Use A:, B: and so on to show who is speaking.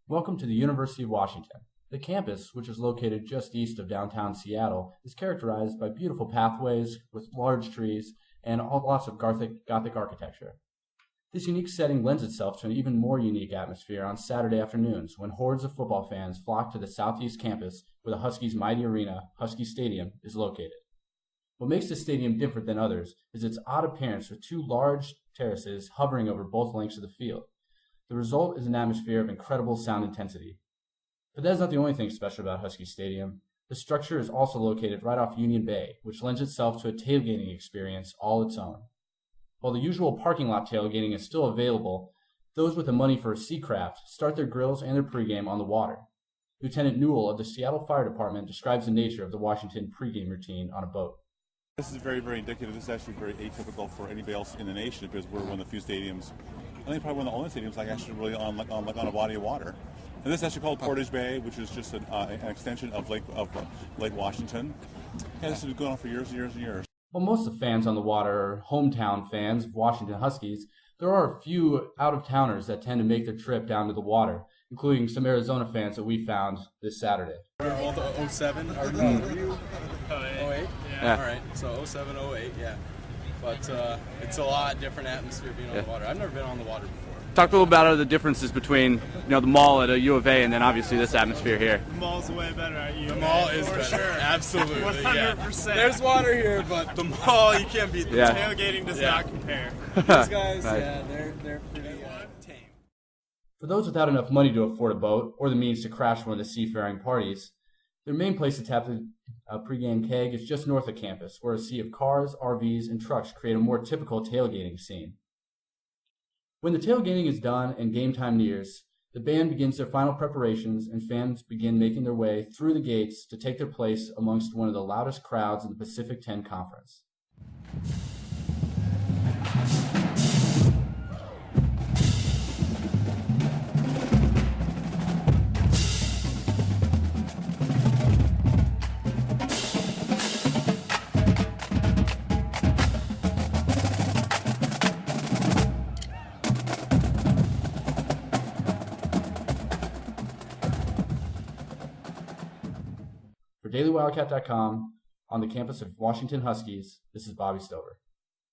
A: Welcome to the University of Washington. The campus, which is located just east of downtown Seattle, is characterized by beautiful pathways with large trees and lots of Gothic architecture. This unique setting lends itself to an even more unique atmosphere on Saturday afternoons when hordes of football fans flock to the southeast campus where the Huskies' mighty arena, Husky Stadium, is located. What makes this stadium different than others is its odd appearance with two large terraces hovering over both lengths of the field. The result is an atmosphere of incredible sound intensity. But that is not the only thing special about Husky Stadium. The structure is also located right off Union Bay, which lends itself to a tailgating experience all its own. While the usual parking lot tailgating is still available, those with the money for a sea craft start their grills and their pregame on the water. Lieutenant Newell of the Seattle Fire Department describes the nature of the Washington pregame routine on a boat.
B: This is very, very indicative. This is actually very atypical for anybody else in the nation because we're one of the few stadiums, I think probably one of the only stadiums actually really on a body of water. And this is actually called Portage Bay, which is just an extension of Lake Washington. And this has been going on for years and years and years.
A: While most of the fans on the water are hometown fans of Washington Huskies, there are a few out-of-towners that tend to make their trip down to the water, including some Arizona fans that we found this Saturday.
C: All the 07? Or no, were you? 08? Yeah. All right. So 07, 08, yeah. But it's a lot different atmosphere being on the water. I've never been on the water before.
D: Talk a little about the differences between the mall at a U of A and then obviously this atmosphere here.
E: The mall's way better at U of A.
C: The mall is better.
E: Sure.
C: Absolutely.
E: 100%.
C: Yeah. There's water here, but the mall, you can't beat.
D: Yeah.
E: Tailgating does not compare.
C: These guys,
D: Nice.
C: yeah, they're pretty tame.
A: For those without enough money to afford a boat or the means to crash one of the seafaring parties, their main place to tap a pregame keg is just north of campus, where a sea of cars, RVs, and trucks create a more typical tailgating scene. When the tailgating is done and game time nears, the band begins their final preparations and fans begin making their way through the gates to take their place amongst one of the loudest crowds in the Pacific 10 Conference. For DailyWildcat.com, on the campus of Washington Huskies, this is Bobby Stover.